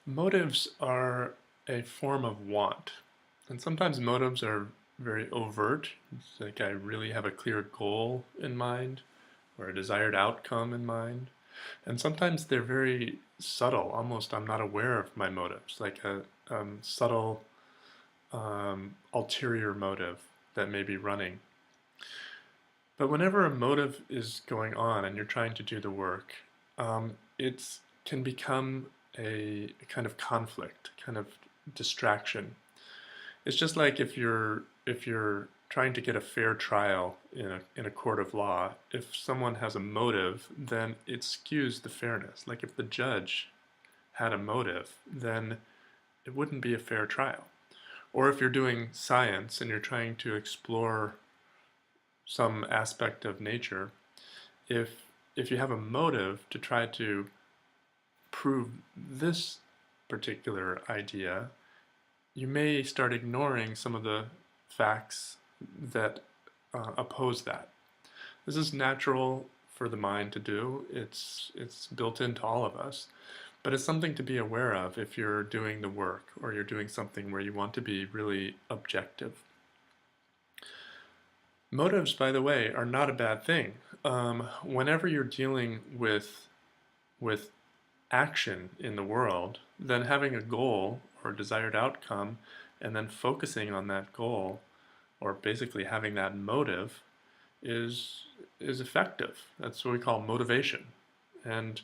Motives are a form of want, and sometimes motives are very overt. It's like I really have a clear goal in mind or a desired outcome in mind. And sometimes they're very subtle, almost I'm not aware of my motives, like a subtle ulterior motive that may be running. But whenever a motive is going on and you're trying to do the work, it can become a kind of conflict, kind of distraction. It's just like if you're trying to get a fair trial in a court of law, if someone has a motive, then it skews the fairness. Like if the judge had a motive, then it wouldn't be a fair trial. Or if you're doing science and you're trying to explore some aspect of nature, if if you have a motive to try to prove this particular idea, you may start ignoring some of the facts that oppose that. This is natural for the mind to do. It's built into all of us, but it's something to be aware of if you're doing the work or you're doing something where you want to be really objective. Motives, by the way, are not a bad thing. Whenever you're dealing with action in the world, then having a goal or a desired outcome and then focusing on that goal or basically having that motive is is effective. That's what we call motivation. And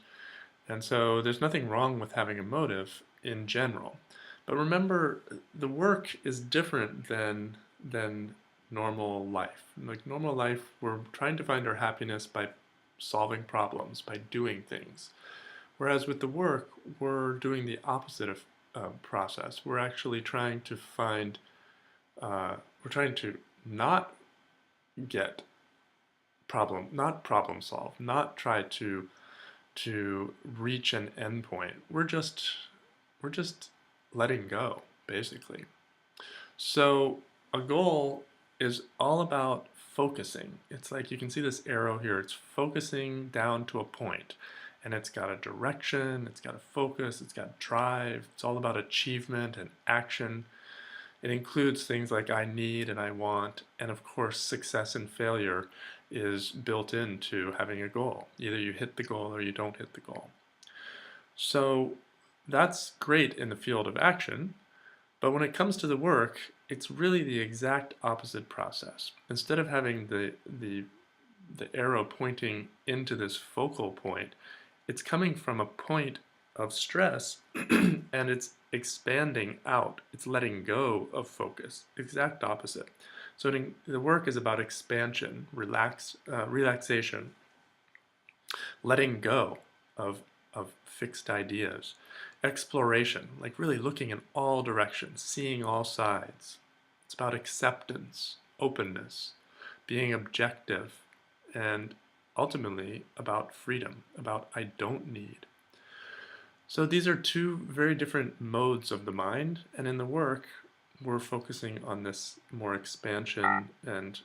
and so there's nothing wrong with having a motive in general. But remember, the work is different than normal life. Like normal life, we're trying to find our happiness by solving problems, by doing things. Whereas with the work, we're doing the opposite of process. We're actually trying to find, we're trying to not get not problem solve, not try to reach an endpoint. We're just letting go, basically. So a goal is all about focusing. It's like you can see this arrow here. It's focusing down to a point, and it's got a direction, it's got a focus, it's got drive. It's all about achievement and action. It includes things like I need and I want, and of course, success and failure is built into having a goal. Either you hit the goal or you don't hit the goal. So that's great in the field of action, but when it comes to the work, it's really the exact opposite process. Instead of having the arrow pointing into this focal point, it's coming from a point of stress and it's expanding out. It's letting go of focus. Exact opposite. So the work is about expansion, relaxation, letting go of fixed ideas, exploration, like really looking in all directions, seeing all sides. It's about acceptance, openness, being objective, and ultimately about freedom, about I don't need. So these are two very different modes of the mind, and in the work, we're focusing on this more expansion and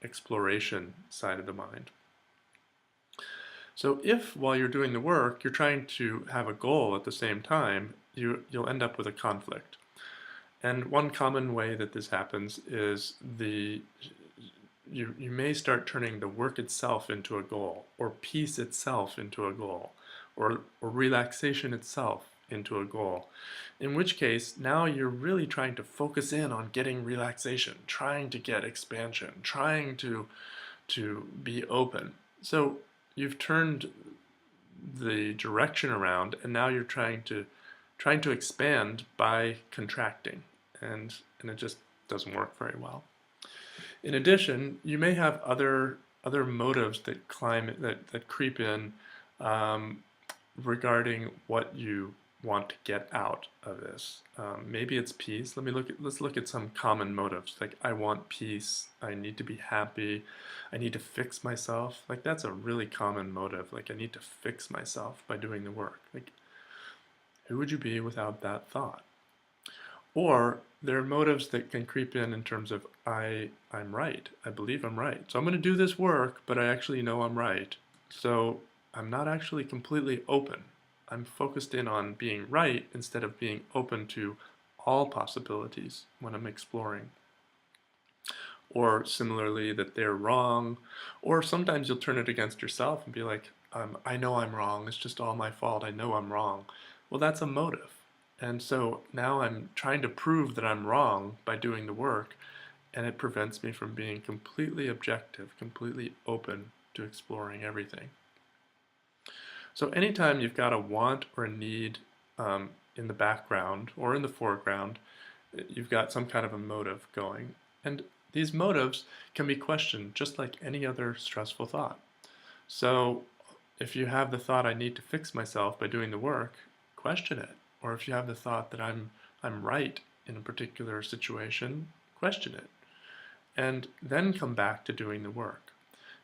exploration side of the mind. So if while you're doing the work, you're trying to have a goal at the same time, you'll end up with a conflict. And one common way that this happens is you may start turning the work itself into a goal, or peace itself into a goal, or relaxation itself into a goal. In which case, now you're really trying to focus in on getting relaxation, trying to get expansion, trying to be open. So you've turned the direction around, and now you're trying to expand by contracting, and it just doesn't work very well. In addition, you may have other motives that creep in um, regarding what you want to get out of this. Maybe it's peace. Let's look at some common motives. Like I want peace. I need to be happy. I need to fix myself. Like that's a really common motive. Like I need to fix myself by doing the work. Like who would you be without that thought? Or there are motives that can creep in terms of I'm right. I believe I'm right. So I'm going to do this work, but I actually know I'm right. So I'm not actually completely open. I'm focused in on being right instead of being open to all possibilities when I'm exploring. Or similarly, that they're wrong. Or sometimes you'll turn it against yourself and be like, I know I'm wrong. It's just all my fault. I know I'm wrong. Well, that's a motive. And so now I'm trying to prove that I'm wrong by doing the work, and it prevents me from being completely objective, completely open to exploring everything. So anytime you've got a want or a need in the background or in the foreground, you've got some kind of a motive going. And these motives can be questioned just like any other stressful thought. So if you have the thought, I need to fix myself by doing the work, question it. Or if you have the thought that I'm right in a particular situation, question it. And then come back to doing the work.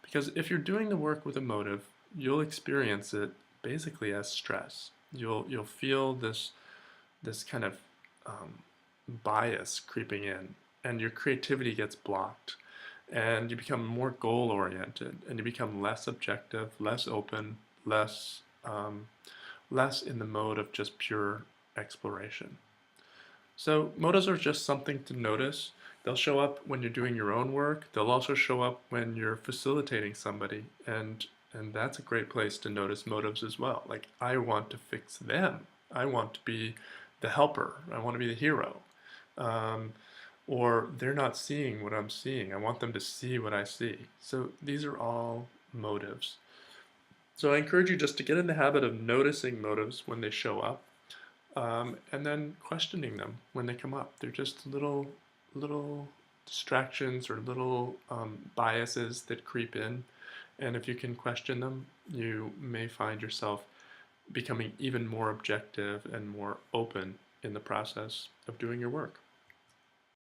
Because if you're doing the work with a motive, you'll experience it basically as stress. You'll feel this kind of um, bias creeping in, and your creativity gets blocked, and you become more goal oriented, and you become less objective, less open, less in the mode of just pure exploration. So motives are just something to notice. They'll show up when you're doing your own work. They'll also show up when you're facilitating somebody, and that's a great place to notice motives as well. Like, I want to fix them. I want to be the helper. I want to be the hero. Um, or they're not seeing what I'm seeing. I want them to see what I see. So these are all motives. So I encourage you just to get in the habit of noticing motives when they show up, and then questioning them when they come up. They're just little distractions or little biases that creep in, and if you can question them, you may find yourself becoming even more objective and more open in the process of doing your work.